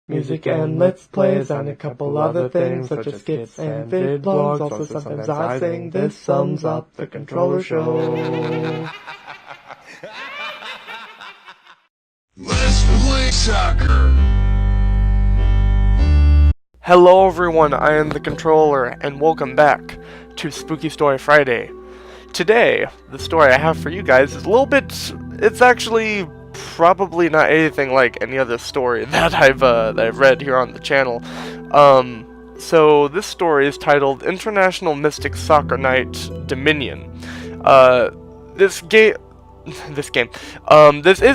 music and let's plays, and a couple other things such as skits and vid blogs. Also sometimes I sing. This sums up the Controller Show. Let's play soccer. Hello everyone, I am the Controller, and welcome back to Spooky Story Friday. Today, the story I have for you guys is a little bit, it's actually probably not anything like any other story that I've read here on the channel. So this story is titled International Mystic Soccer Night Dominion. This is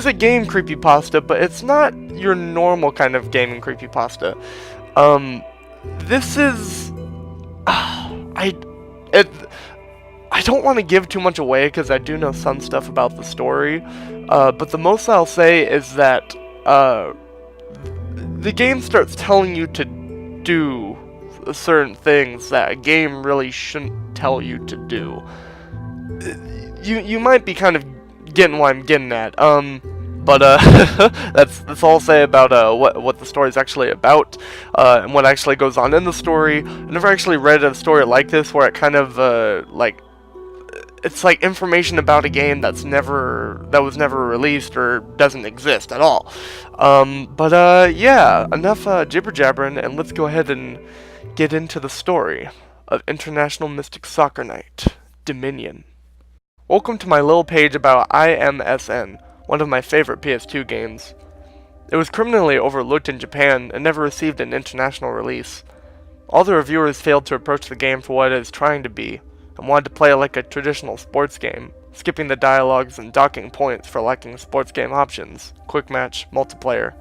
a game creepypasta, but it's not your normal kind of gaming creepypasta. This is, I don't want to give too much away because I do know some stuff about the story, but the most I'll say is that, the game starts telling you to do certain things that a game really shouldn't tell you to do. You might be kind of getting what I'm getting at, but that's all I'll say about what the story is actually about, and what actually goes on in the story. I've never actually read a story like this where it kind of it's like information about a game that was never released or doesn't exist at all. Yeah, enough jibber jabbering, and let's go ahead and get into the story of International Mystic Soccer Night Dominion. Welcome to my little page about IMSN, one of my favorite PS2 games. It was criminally overlooked in Japan and never received an international release. All the reviewers failed to approach the game for what it is trying to be, and wanted to play it like a traditional sports game, skipping the dialogues and docking points for lacking sports game options, quick match, multiplayer.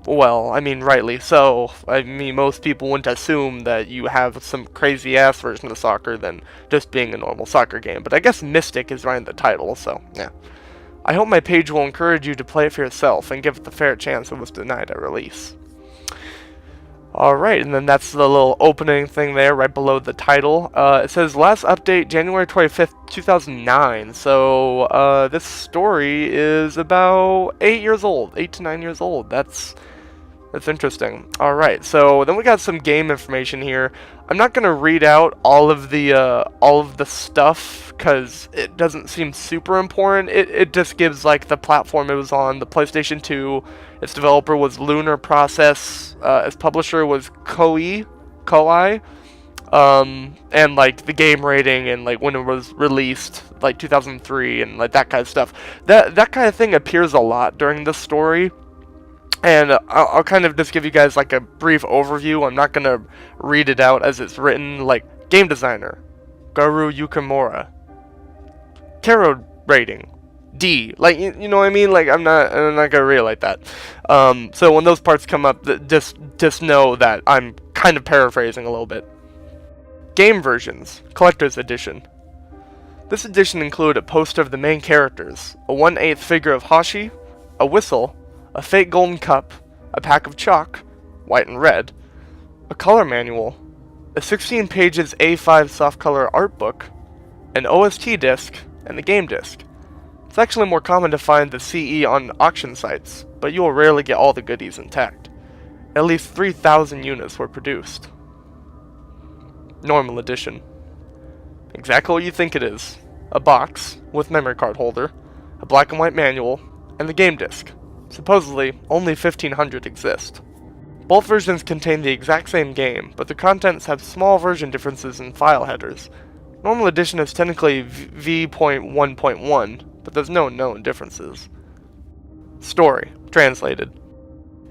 Well, I mean, rightly so. I mean, most people wouldn't assume that you have some crazy-ass version of soccer than just being a normal soccer game, but I guess Mystic is right in the title, so, yeah. I hope my page will encourage you to play it for yourself and give it the fair chance it was denied at release. Alright, and then that's the little opening thing there right below the title. It says last update January 25th, 2009. So this story is about 8 to 9 years old. That's interesting. Alright, so then we got some game information here. I'm not gonna read out all of the stuff because it doesn't seem super important. It just gives like the platform it was on, the PlayStation 2. Its developer was Lunar Process. Its publisher was Koei, and like the game rating and like when it was released, like 2003, and like that kind of stuff. That kind of thing appears a lot during this story. And I'll kind of just give you guys like a brief overview. I'm not going to read it out as it's written. Like, game designer, Garu Yukimura. Tarot rating, D. Like, you know what I mean? Like, I'm not going to read it like that. So when those parts come up, just know that I'm kind of paraphrasing a little bit. Game versions, Collector's Edition. This edition included a poster of the main characters, a 1/8 figure of Hashi, a whistle, a fake golden cup, a pack of chalk, white and red, a color manual, a 16 pages A5 soft color art book, an OST disc, and the game disc. It's actually more common to find the CE on auction sites, but you will rarely get all the goodies intact. At least 3,000 units were produced. Normal edition. Exactly what you think it is. A box with memory card holder, a black and white manual, and the game disc. Supposedly, only 1,500 exist. Both versions contain the exact same game, but the contents have small version differences in file headers. Normal edition is technically v.1.1, but there's no known differences. Story, translated.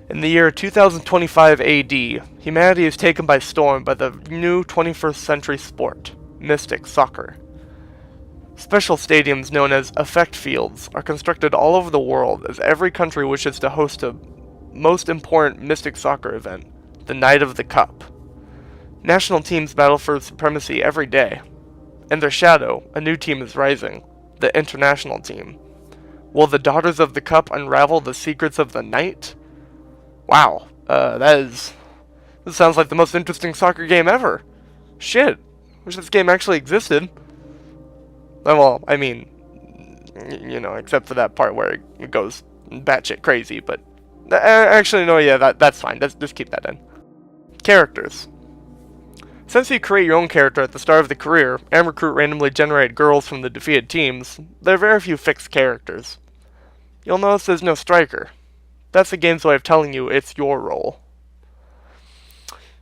In the year 2025 AD, humanity is taken by storm by the new 21st century sport, Mystic Soccer. Special stadiums known as effect fields are constructed all over the world as every country wishes to host a most important Mystic Soccer event, the Night of the Cup. National teams battle for supremacy every day. In their shadow, a new team is rising, the international team. Will the Daughters of the Cup unravel the secrets of the night? Wow, this sounds like the most interesting soccer game ever. Shit, wish this game actually existed. Well, I mean, you know, except for that part where it goes batshit crazy, but Actually, no, yeah, that's fine. Just keep that in. Characters. Since you create your own character at the start of the career, and recruit randomly generated girls from the defeated teams, there are very few fixed characters. You'll notice there's no striker. That's the game's way of telling you it's your role.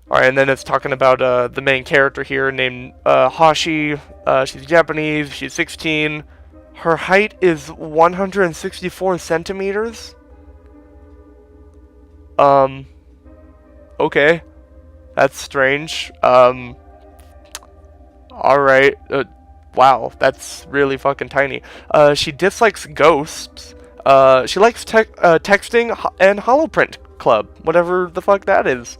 Alright, and then it's talking about the main character here named Hashi. She's Japanese, she's 16. Her height is 164 centimeters? Okay. That's strange. Alright. Wow, that's really fucking tiny. She dislikes ghosts. She likes texting and holoprint club, whatever the fuck that is.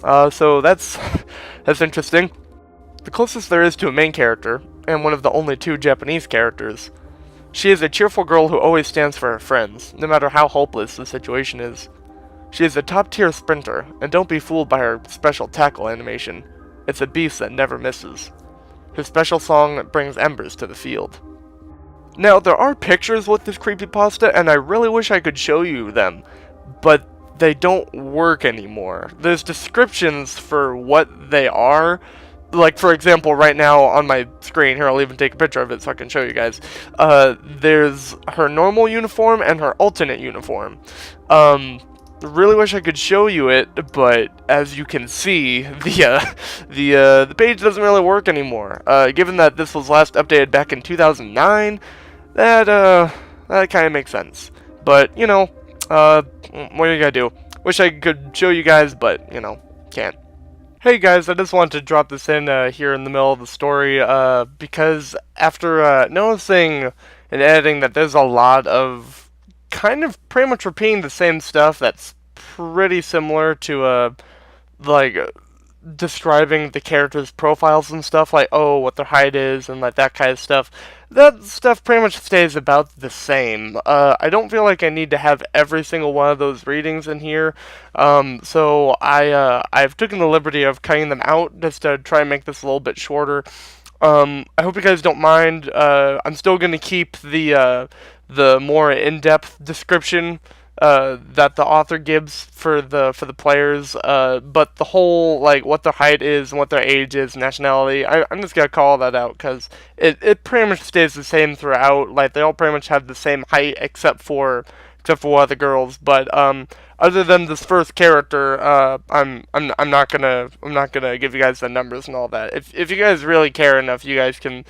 So that's that's interesting. The closest there is to a main character, and one of the only two Japanese characters. She is a cheerful girl who always stands for her friends, no matter how hopeless the situation is. She is a top-tier sprinter, and don't be fooled by her special tackle animation. It's a beast that never misses. Her special song brings embers to the field. Now, there are pictures with this creepypasta, and I really wish I could show you them, but they don't work anymore. There's descriptions for what they are. Like, for example, right now on my screen, here, I'll even take a picture of it so I can show you guys. There's her normal uniform and her alternate uniform. Really wish I could show you it, but as you can see, the page doesn't really work anymore. Given that this was last updated back in 2009, that kind of makes sense. But you know, what are you gonna do? Wish I could show you guys, but you know, can't. Hey guys, I just wanted to drop this in here in the middle of the story because after noticing in editing that there's a lot of kind of pretty much repeating the same stuff that's pretty similar to like describing the characters' profiles and stuff, like what their height is and like that kind of stuff. That stuff pretty much stays about the same. I don't feel like I need to have every single one of those readings in here, so I've taken the liberty of cutting them out just to try and make this a little bit shorter. I hope you guys don't mind. I'm still gonna keep the more in-depth description that the author gives for the players, but the whole like what their height is and what their age is, nationality, I'm just gonna call that out because it pretty much stays the same throughout. Like they all pretty much have the same height except for one of the girls. But other than this first character, I'm not gonna give you guys the numbers and all that. If you guys really care enough, you guys can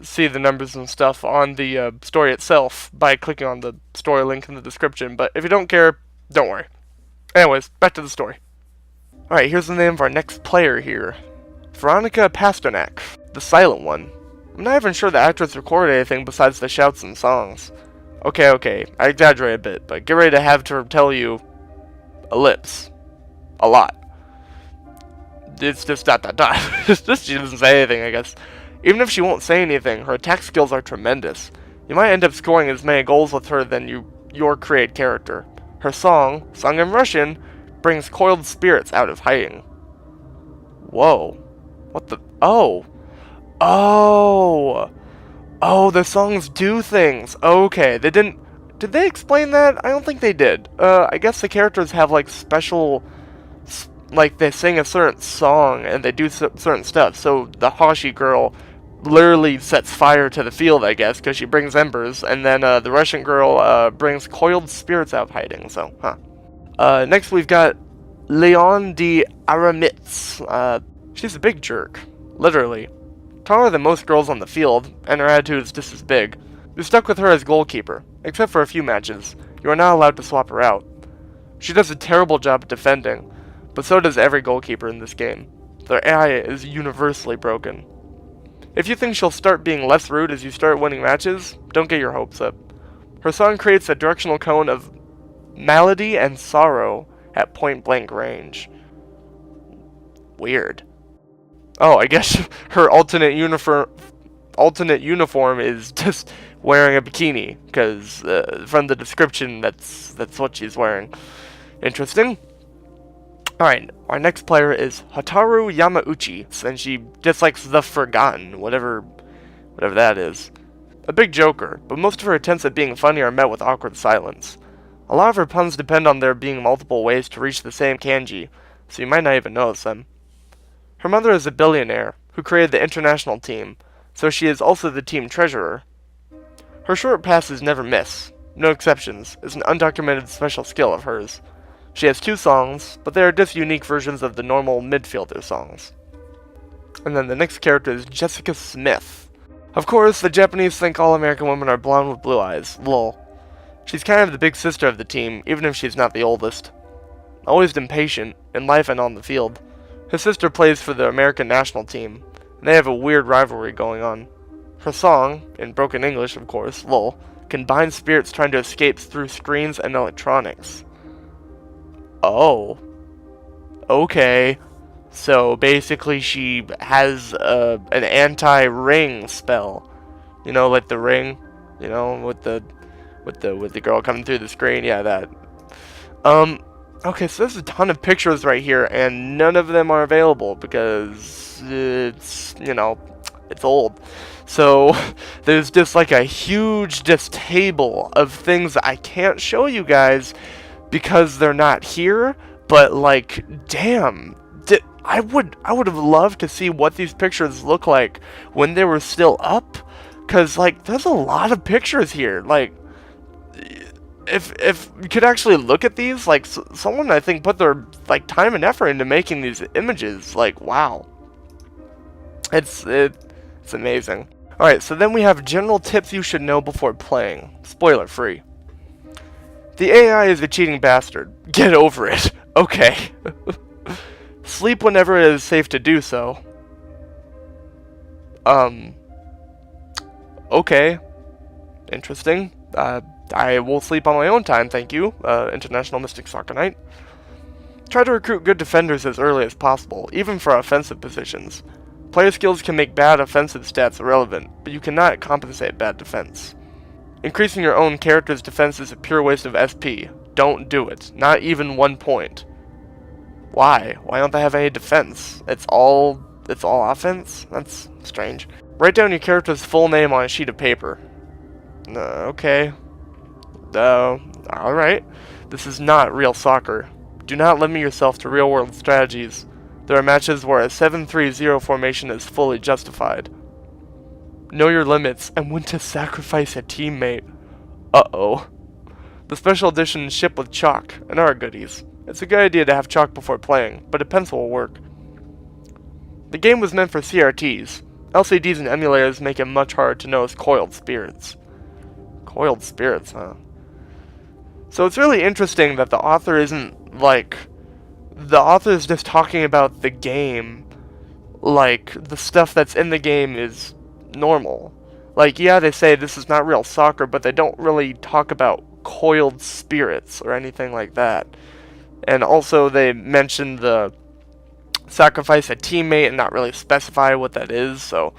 see the numbers and stuff on the story itself by clicking on the story link in the description. But if you don't care, don't worry. Anyways, back to the story. Alright, here's the name of our next player here. Veronica Pasternak, the silent one. I'm not even sure the actress recorded anything besides the shouts and songs. Okay, I exaggerate a bit, but get ready to have her tell you ellipse. A lot. It's just dot. Just she doesn't say anything, I guess. Even if she won't say anything, her attack skills are tremendous. You might end up scoring as many goals with her than your created character. Her song, sung in Russian, brings coiled spirits out of hiding. Whoa. What the... Oh, the songs do things. Okay, they didn't... Did they explain that? I don't think they did. I guess the characters have, like, special... Like, they sing a certain song and they do certain stuff. So, the Hashi girl literally sets fire to the field, I guess, because she brings embers. And then, the Russian girl, brings coiled spirits out of hiding. So, next we've got Leon de Aramitz. She's a big jerk. Literally. Taller than most girls on the field, and her attitude is just as big. You're stuck with her as goalkeeper, except for a few matches. You are not allowed to swap her out. She does a terrible job at defending, but so does every goalkeeper in this game. Their AI is universally broken. If you think she'll start being less rude as you start winning matches, don't get your hopes up. Her song creates a directional cone of malady and sorrow at point-blank range. Weird. Oh, I guess her alternate uniform is just wearing a bikini, because from the description, that's what she's wearing. Interesting. Alright, our next player is Hotaru Yamauchi, and she dislikes the Forgotten, whatever that is. A big joker, but most of her attempts at being funny are met with awkward silence. A lot of her puns depend on there being multiple ways to reach the same kanji, so you might not even notice them. Her mother is a billionaire who created the international team, so she is also the team treasurer. Her short passes never miss, no exceptions, is an undocumented special skill of hers. She has 2 songs, but they are just unique versions of the normal midfielder songs. And then the next character is Jessica Smith. Of course, the Japanese think all American women are blonde with blue eyes. Lol. She's kind of the big sister of the team, even if she's not the oldest. Always impatient, in life and on the field. Her sister plays for the American national team, and they have a weird rivalry going on. Her song, in broken English of course, lol, can bind spirits trying to escape through screens and electronics. Oh. Okay. So basically she has an anti-ring spell. You know, like the ring, you know, with the girl coming through the screen, yeah, that. Okay, so there's a ton of pictures right here, and none of them are available because it's, you know, it's old. So there's just like a huge table of things that I can't show you guys because they're not here. But like, damn, I would have loved to see what these pictures look like when they were still up, cause like there's a lot of pictures here. Like, if you could actually look at these, like someone I think put their like time and effort into making these images. Like, wow, it's amazing. All right, so then we have general tips you should know before playing. Spoiler free. The AI is a cheating bastard. Get over it. Okay. Sleep whenever it is safe to do so. Okay. Interesting. I will sleep on my own time, thank you, International Mystic Soccer Knight. Try to recruit good defenders as early as possible, even for offensive positions. Player skills can make bad offensive stats irrelevant, but you cannot compensate bad defense. Increasing your own character's defense is a pure waste of SP. Don't do it. Not even 1 point. Why? Why don't they have any defense? It's all offense? That's strange. Write down your character's full name on a sheet of paper. Okay. Alright. This is not real soccer. Do not limit yourself to real-world strategies. There are matches where a 7-3-0 formation is fully justified. Know your limits and when to sacrifice a teammate. Uh-oh. The special editions ship with chalk and are goodies. It's a good idea to have chalk before playing, but a pencil will work. The game was meant for CRTs. LCDs and emulators make it much harder to notice coiled spirits. Coiled spirits, huh? So it's really interesting that the author isn't, like... The author is just talking about the game. Like, the stuff that's in the game is normal. Like, yeah, they say this is not real soccer, but they don't really talk about coiled spirits or anything like that. And also they mentioned the sacrifice a teammate and not really specify what that is, so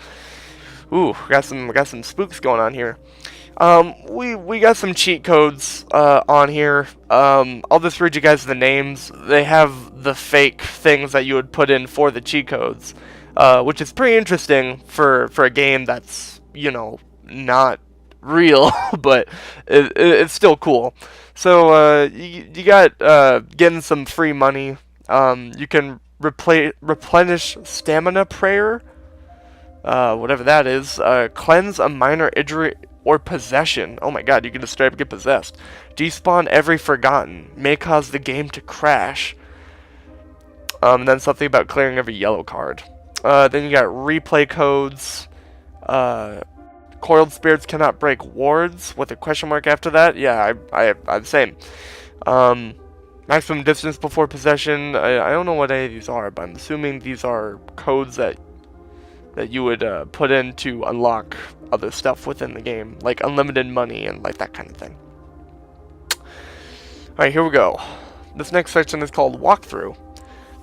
ooh, got some spooks going on here. We got some cheat codes on here. I'll just read you guys the names. They have the fake things that you would put in for the cheat codes, which is pretty interesting for a game that's, you know, not real, but it's still cool. So you got getting some free money. You can replenish stamina prayer, whatever that is. Cleanse a minor injury or possession. Oh my god, you can just straight up get possessed. Despawn every forgotten. May cause the game to crash. Then something about clearing every yellow card. Then you got replay codes. Coiled spirits cannot break wards with a question mark after that. Yeah, I'm the same. Maximum distance before possession. I don't know what any of these are, but I'm assuming these are codes that you would put in to unlock other stuff within the game, like unlimited money and like that kind of thing. Alright, here we go. This next section is called Walkthrough.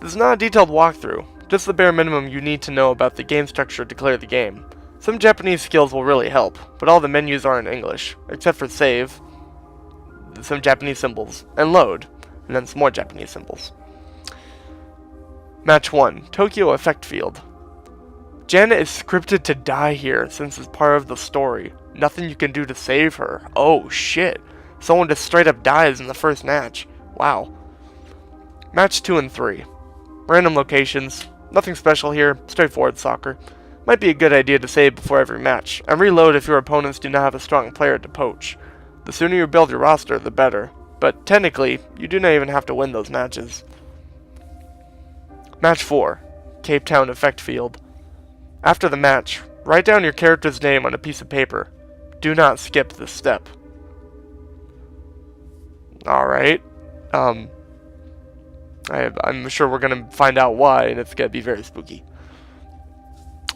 This is not a detailed walkthrough, just the bare minimum you need to know about the game structure to clear the game. Some Japanese skills will really help, but all the menus are in English, except for save, some Japanese symbols, and load, and then some more Japanese symbols. Match 1, Tokyo Effect Field. Janet is scripted to die here since it's part of the story. Nothing you can do to save her. Oh shit. Someone just straight up dies in the first match. Wow. Match 2 and 3. Random locations. Nothing special here. Straightforward soccer. Might be a good idea to save before every match, and reload if your opponents do not have a strong player to poach. The sooner you build your roster, the better. But technically, you do not even have to win those matches. Match 4. Cape Town Effect Field. After the match, write down your character's name on a piece of paper. Do not skip this step. Alright. I'm sure we're going to find out why, and it's going to be very spooky.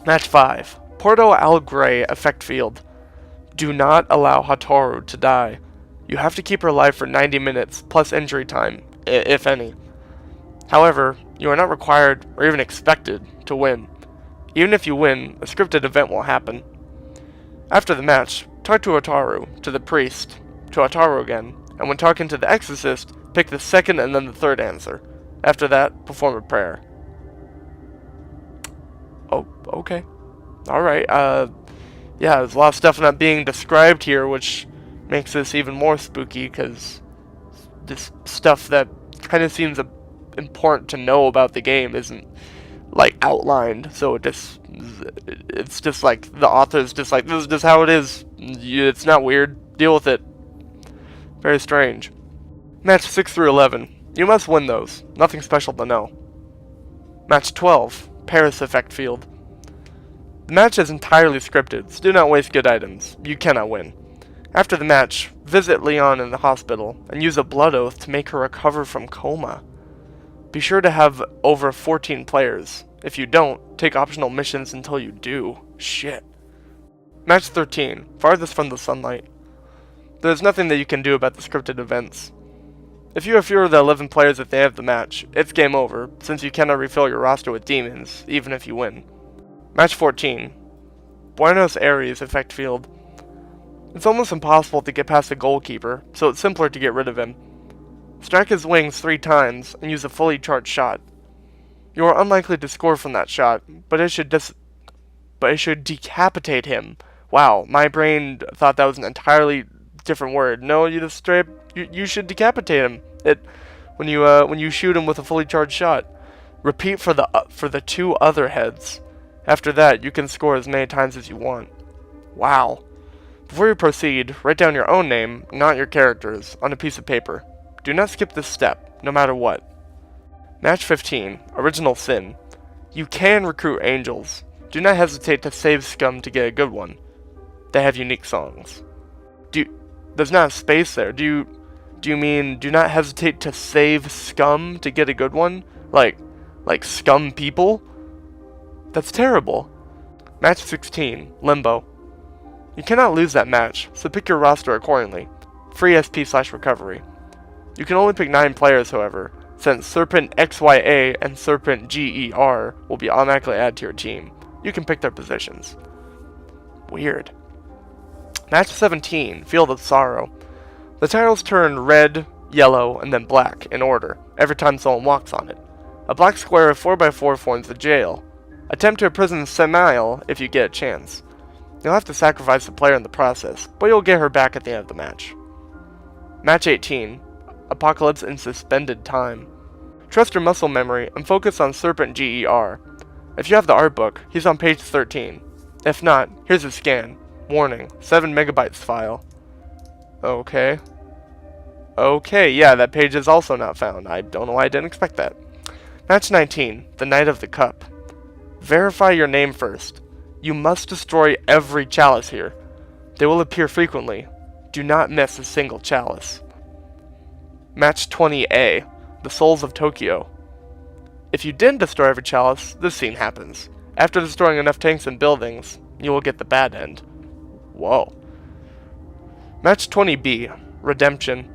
Match 5. Porto Alegre Effect Field. Do not allow Hataru to die. You have to keep her alive for 90 minutes, plus injury time, if any. However, you are not required, or even expected, to win. Even if you win, a scripted event will happen. After the match, talk to Hataru, to the priest, to Hataru again, and when talking to the exorcist, pick the second and then the third answer. After that, perform a prayer. Oh, okay. Alright, yeah, there's a lot of stuff not being described here, which makes this even more spooky, because this stuff that kind of seems important to know about the game isn't, like, outlined, so it's just like, the author's just like, this is just how it is, it's not weird, deal with it. Very strange. Match 6 through 11. You must win those. Nothing special to know. Match 12. Paris Effect Field. The match is entirely scripted, so do not waste good items. You cannot win. After the match, visit Leon in the hospital, and use a blood oath to make her recover from coma. Be sure to have over 14 players. If you don't, take optional missions until you do. Shit. Match 13. Farthest from the sunlight. There is nothing that you can do about the scripted events. If you have fewer than 11 players at the end of the match, it's game over, since you cannot refill your roster with demons, even if you win. Match 14. Buenos Aires Effect Field. It's almost impossible to get past the goalkeeper, so it's simpler to get rid of him. Strike his wings 3 times, and use a fully charged shot. You are unlikely to score from that shot, but it should decapitate him. Wow, my brain thought that was an entirely different word. No, you should decapitate him. When you shoot him with a fully charged shot. Repeat for the 2 other heads. After that, you can score as many times as you want. Wow. Before you proceed, write down your own name, not your character's, on a piece of paper. Do not skip this step, no matter what. Match 15. Original Sin. You can recruit angels. Do not hesitate to save scum to get a good one. They have unique songs. There's not a space there. Do you mean do not hesitate to save scum to get a good one? Like scum people? That's terrible. Match 16. Limbo. You cannot lose that match, so pick your roster accordingly. Free SP/recovery. You can only pick 9 players, however, since Serpent XYA and Serpent GER will be automatically added to your team. You can pick their positions. Weird. Match 17, Field of Sorrow. The tiles turn red, yellow, and then black, in order, every time someone walks on it. A black square of 4x4 forms the jail. Attempt to imprison Samael if you get a chance. You'll have to sacrifice the player in the process, but you'll get her back at the end of the match. Match 18, Apocalypse in Suspended Time. Trust your muscle memory and focus on Serpent GER. If you have the art book, he's on page 13. If not, here's a scan. Warning, 7 megabytes file. Okay. Okay, yeah, that page is also not found. I don't know why I didn't expect that. Match 19, The Knight of the Cup. Verify your name first. You must destroy every chalice here. They will appear frequently. Do not miss a single chalice. Match 20A, The Souls of Tokyo. If you didn't destroy every chalice, this scene happens. After destroying enough tanks and buildings, you will get the bad end. Whoa. Match 20B, Redemption.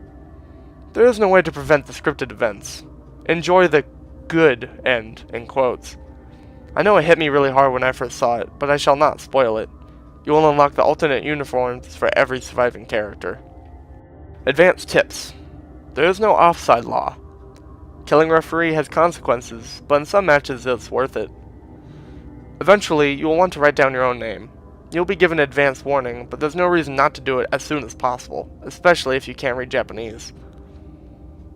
There is no way to prevent the scripted events. Enjoy the good end, in quotes. I know it hit me really hard when I first saw it, but I shall not spoil it. You will unlock the alternate uniforms for every surviving character. Advanced tips. There is no offside law. Killing a referee has consequences, but in some matches it's worth it. Eventually, you will want to write down your own name. You'll be given advance warning, but there's no reason not to do it as soon as possible, especially if you can't read Japanese.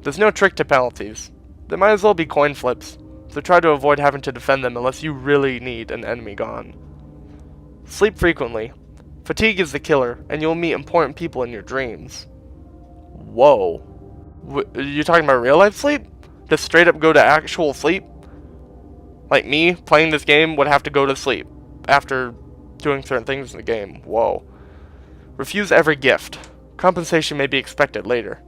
There's no trick to penalties. They might as well be coin flips, so try to avoid having to defend them unless you really need an enemy gone. Sleep frequently. Fatigue is the killer, and you'll meet important people in your dreams. Whoa. You're talking about real life sleep? Just straight up go to actual sleep? Like me, playing this game, would have to go to sleep after doing certain things in the game. Whoa. Refuse every gift. Compensation may be expected later.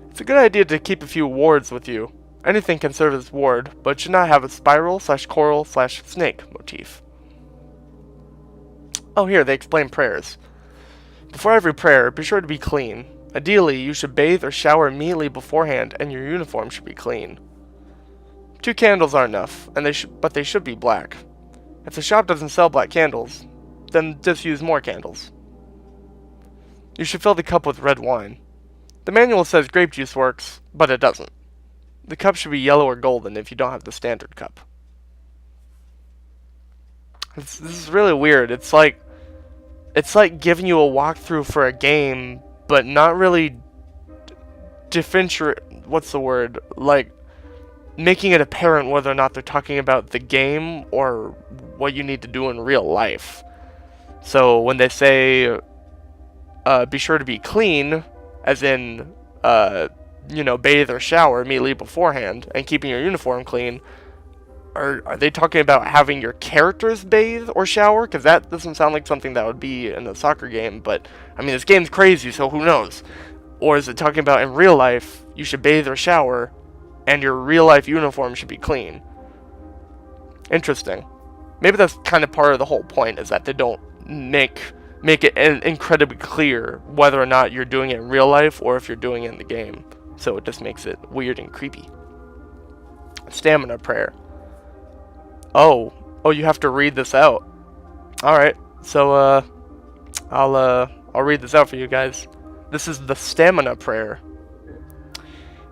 It's a good idea to keep a few wards with you. Anything can serve as ward, but should not have a spiral/coral/snake motif. Oh, here, they explain prayers. Before every prayer, be sure to be clean. Ideally, you should bathe or shower immediately beforehand, and your uniform should be clean. 2 candles are enough, but they should be black. If the shop doesn't sell black candles, then just use more candles. You should fill the cup with red wine. The manual says grape juice works, but it doesn't. The cup should be yellow or golden if you don't have the standard cup. This is really weird. It's like giving you a walkthrough for a game, but not really what's the word? Like, making it apparent whether or not they're talking about the game or what you need to do in real life. So when they say, be sure to be clean, as in, bathe or shower immediately beforehand, and keeping your uniform clean, are they talking about having your characters bathe or shower? Because that doesn't sound like something that would be in a soccer game, but, I mean, this game's crazy, so who knows? Or is it talking about in real life, you should bathe or shower, and your real-life uniform should be clean? Interesting. Maybe that's kind of part of the whole point, is that they don't make it incredibly clear whether or not you're doing it in real life or if you're doing it in the game. So it just makes it weird and creepy. Stamina prayer. Oh, you have to read this out. Alright, so, I'll read this out for you guys. This is the stamina prayer.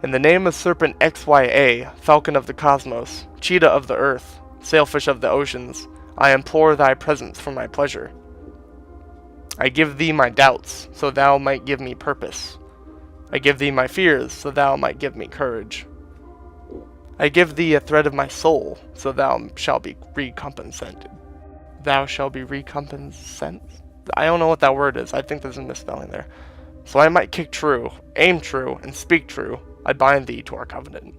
In the name of Serpent XYA, Falcon of the Cosmos, Cheetah of the Earth, Sailfish of the Oceans, I implore thy presence for my pleasure. I give thee my doubts, so thou might give me purpose. I give thee my fears, so thou might give me courage. I give thee a thread of my soul, so thou shalt be recompensed. Thou shalt be recompensed? I don't know what that word is. I think there's a misspelling there. So I might kick true, aim true, and speak true. I bind thee to our covenant.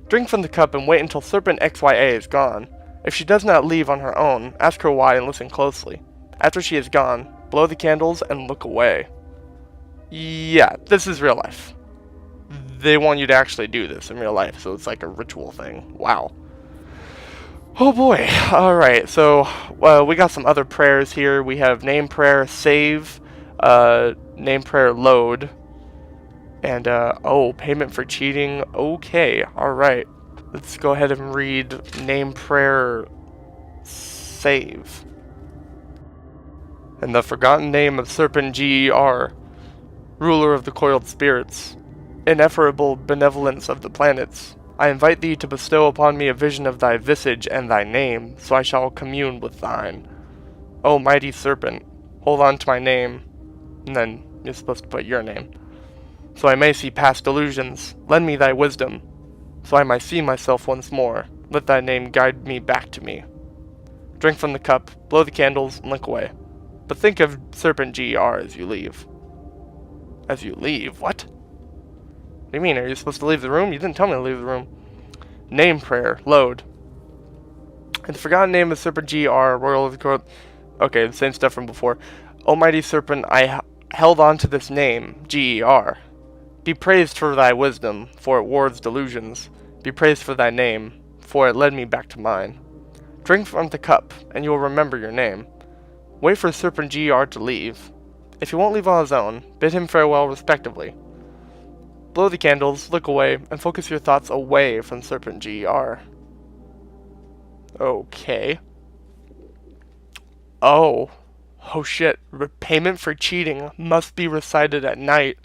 Drink from the cup and wait until Serpent XYA is gone. If she does not leave on her own, ask her why and listen closely. After she is gone, blow the candles and look away. Yeah, this is real life. They want you to actually do this in real life, so it's like a ritual thing. Wow. Oh boy. Alright, so we got some other prayers here. We have name prayer save, name prayer load, and payment for cheating. Okay, alright. Let's go ahead and read name prayer save. In the forgotten name of Serpent G0ntr0ller, ruler of the coiled spirits, ineffable benevolence of the planets, I invite thee to bestow upon me a vision of thy visage and thy name, so I shall commune with thine. O mighty serpent, hold on to my name, and then you're supposed to put your name, so I may see past delusions. Lend me thy wisdom, so I might see myself once more. Let thy name guide me back to me. Drink from the cup, blow the candles, and look away. But think of Serpent GR as you leave. As you leave? What? What do you mean? Are you supposed to leave the room? You didn't tell me to leave the room. Name prayer. Load. In the forgotten name of Serpent GR, Royal of the Court. Okay, the same stuff from before. Almighty Serpent, I held on to this name, GER. Be praised for thy wisdom, for it wards delusions. Be praised for thy name, for it led me back to mine. Drink from the cup, and you will remember your name. Wait for Serpent GR to leave. If he won't leave on his own, bid him farewell respectively. Blow the candles, look away, and focus your thoughts away from Serpent GR. Okay. Oh shit. Repayment for cheating must be recited at night.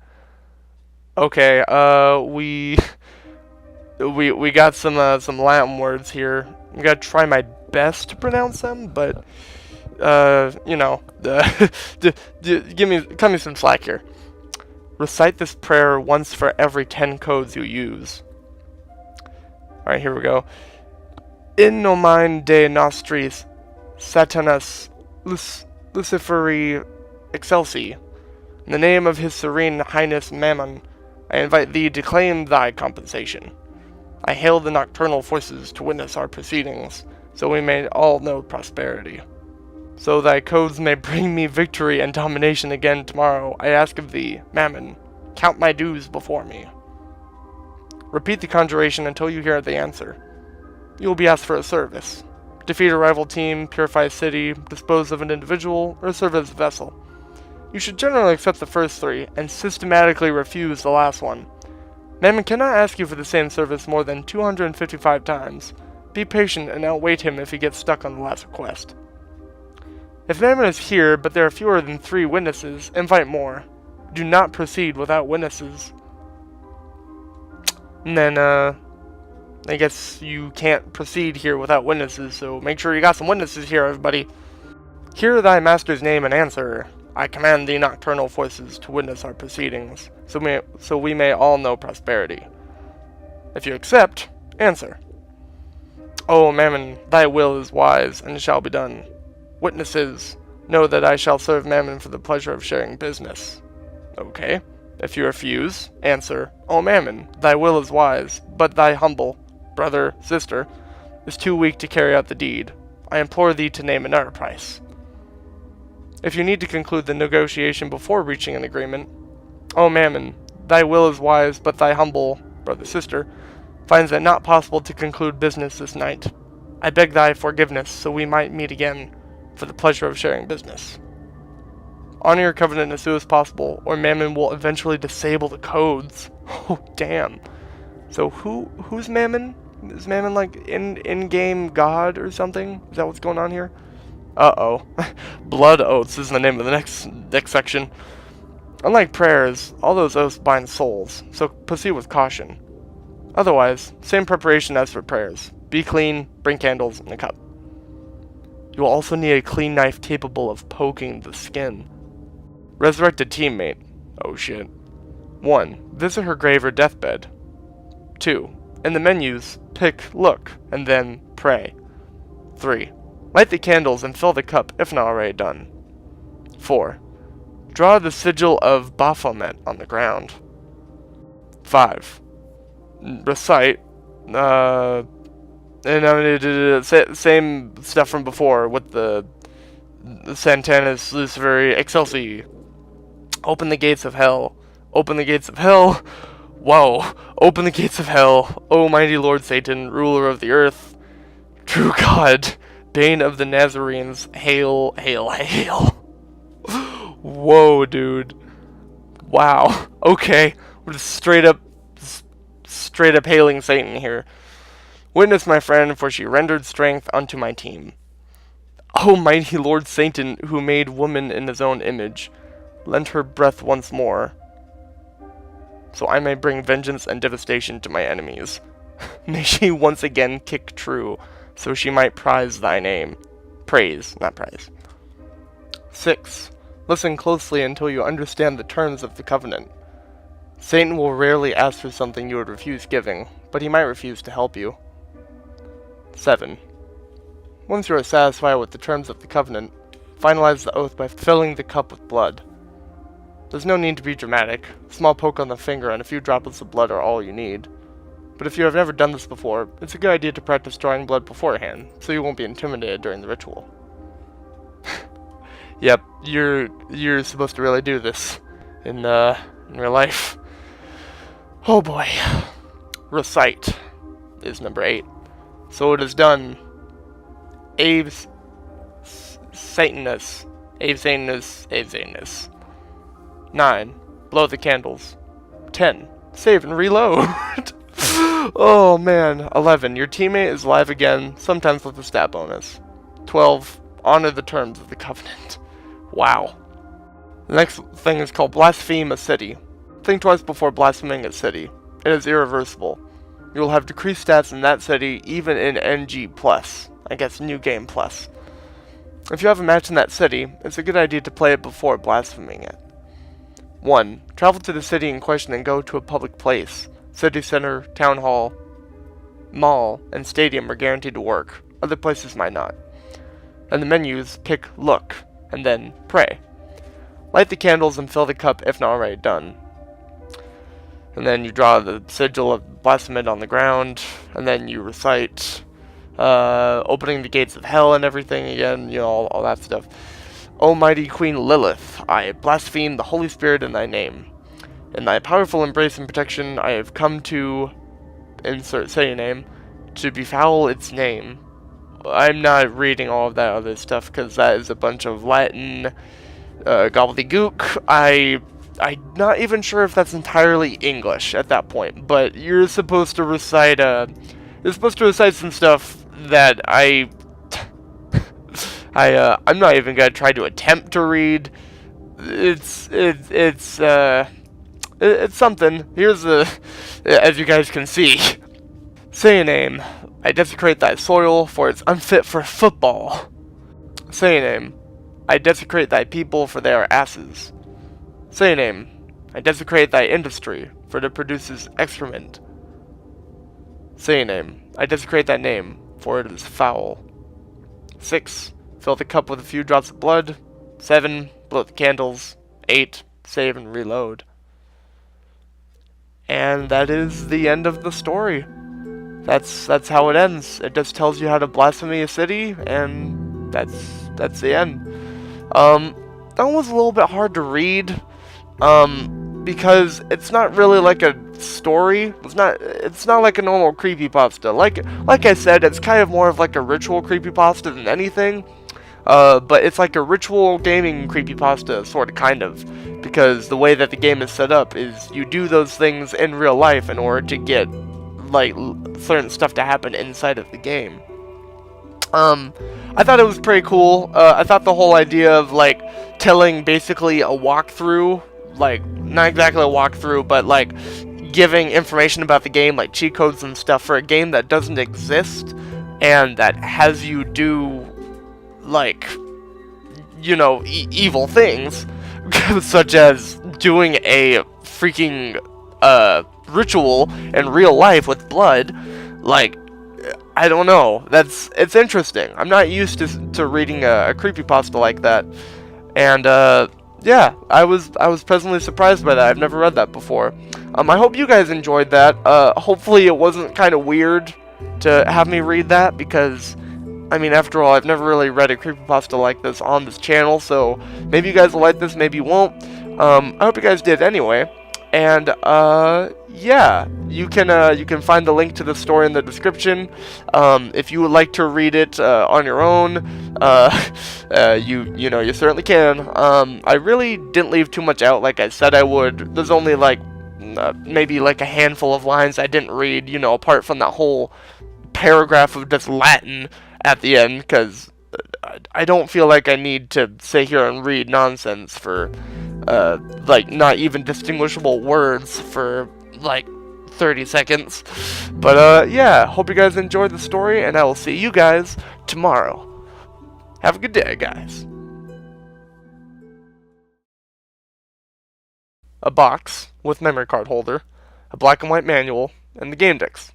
Okay, we got some Latin words here. I'm gonna try my best to pronounce them, but you know, cut me some slack here. Recite this prayer once for every 10 codes you use. Alright, here we go. In nomine de nostris Satanas Luciferi Excelsi, in the name of His Serene Highness Mammon, I invite thee to claim thy compensation. I hail the nocturnal forces to witness our proceedings, so we may all know prosperity. So thy codes may bring me victory and domination again tomorrow, I ask of thee, Mammon, count my dues before me. Repeat the conjuration until you hear the answer. You will be asked for a service. Defeat a rival team, purify a city, dispose of an individual, or serve as a vessel. You should generally accept the first three, and systematically refuse the last one. Mammon cannot ask you for the same service more than 255 times. Be patient and outwait him if he gets stuck on the last request. If Mammon is here, but there are fewer than 3 witnesses, invite more. Do not proceed without witnesses. And then, I guess you can't proceed here without witnesses, so make sure you got some witnesses here, everybody. Hear thy master's name and answer. I command the nocturnal forces to witness our proceedings, so we may all know prosperity. If you accept, answer. O Mammon, thy will is wise, and shall be done. Witnesses, know that I shall serve Mammon for the pleasure of sharing business. Okay. If you refuse, answer, O Mammon, thy will is wise, but thy humble brother, sister, is too weak to carry out the deed. I implore thee to name another price. If you need to conclude the negotiation before reaching an agreement, O Mammon, thy will is wise, but thy humble brother, sister, finds it not possible to conclude business this night. I beg thy forgiveness, so we might meet again, for the pleasure of sharing business. Honor your covenant as soon as possible, or Mammon will eventually disable the codes. Oh, damn. So who's Mammon? Is Mammon like in-game god or something? Is that what's going on here? Uh-oh. Blood oaths is the name of the next section. Unlike prayers, all those oaths bind souls, so proceed with caution. Otherwise, same preparation as for prayers. Be clean, bring candles, and a cup. You will also need a clean knife capable of poking the skin. Resurrect a teammate. Oh shit. 1. Visit her grave or deathbed. 2. In the menus, pick look, and then pray. 3. Light the candles and fill the cup if not already done. 4. Draw the sigil of Baphomet on the ground. 5. Recite, same stuff from before with the Santanus Luciferi Excelsi. Open the gates of hell. Open the gates of hell. Whoa. Open the gates of hell. O mighty Lord Satan, ruler of the earth. True God, bane of the Nazarenes. Hail, hail, hail. Whoa, dude. Wow. Okay. We're just straight up hailing Satan here. Witness, my friend, for she rendered strength unto my team. O mighty Lord Satan, who made woman in his own image, lend her breath once more, so I may bring vengeance and devastation to my enemies. May she once again kick true, so she might prize thy name. Praise, not prize. 6. Listen closely until you understand the terms of the covenant. Satan will rarely ask for something you would refuse giving, but he might refuse to help you. 7. Once you are satisfied with the terms of the covenant, finalize the oath by filling the cup with blood. There's no need to be dramatic. A small poke on the finger and a few droplets of blood are all you need. But if you have never done this before, it's a good idea to practice drawing blood beforehand, so you won't be intimidated during the ritual. Yep, you're supposed to really do this in real life. Oh boy. Recite is number 8. So it is done. Abe's Satanus. Abe Satanus. Abe Satanus. 9. Blow the candles. 10. Save and reload. Oh man. 11. Your teammate is live again, sometimes with a stat bonus. 12. Honor the terms of the covenant. Wow. The next thing is called Blaspheme a City. Think twice before blaspheming a city. It is irreversible. You will have decreased stats in that city, even in NG+. I guess New Game Plus. If you have a match in that city, it's a good idea to play it before blaspheming it. 1. Travel to the city in question and go to a public place. City center, town hall, mall, and stadium are guaranteed to work. Other places might not. In the menus, pick Look, and then Pray. Light the candles and fill the cup if not already done. And then you draw the sigil of blasphemy on the ground, and then you recite opening the gates of hell and everything again, you know, all that stuff. Almighty Queen Lilith, I blaspheme the Holy Spirit in thy name. In thy powerful embrace and protection, I have come to say your name, to befoul its name. I'm not reading all of that other stuff because that is a bunch of Latin gobbledygook. I'm not even sure if that's entirely English at that point, but you're supposed to recite some stuff that I'm not even gonna try to attempt to read. It's something. Here's as you guys can see. Say a name. I desecrate thy soil, for it's unfit for football. Say a name. I desecrate thy people, for they are asses. Say a name. I desecrate thy industry, for it produces excrement. Say a name. I desecrate thy name, for it is foul. 6. Fill the cup with a few drops of blood. 7. Blow the candles. 8. Save and reload. And that is the end of the story. That's how it ends. It just tells you how to blaspheme a city, and that's the end. That was a little bit hard to read, because it's not really like a story. It's not like a normal creepypasta. Like I said, it's kind of more of like a ritual creepypasta than anything. But it's like a ritual gaming creepypasta, sort of, kind of, because the way that the game is set up is you do those things in real life in order to get like certain stuff to happen inside of the game. I thought it was pretty cool. I thought the whole idea of like telling basically a walkthrough, like not exactly a walkthrough, but like giving information about the game, like cheat codes and stuff for a game that doesn't exist and that has you do like, you know, evil things, such as doing a freaking ritual in real life with blood. Like, I don't know, it's interesting. I'm not used to reading a creepypasta like that, and yeah, I was pleasantly surprised by that. I've never read that before. I hope you guys enjoyed that. Hopefully it wasn't kind of weird to have me read that, because I mean, after all, I've never really read a creepypasta like this on this channel, so maybe you guys will like this, maybe you won't. I hope you guys did anyway. And yeah, you can find the link to the story in the description. If you would like to read it on your own, you know, you certainly can. I really didn't leave too much out, like I said I would. There's only like maybe like a handful of lines I didn't read, you know, apart from that whole paragraph of just Latin at the end, because I don't feel like I need to sit here and read nonsense for like not even distinguishable words for like 30 seconds. But yeah, hope you guys enjoyed the story, and I will see you guys tomorrow. Have a good day, guys. A box with memory card holder, a black and white manual, and the game decks.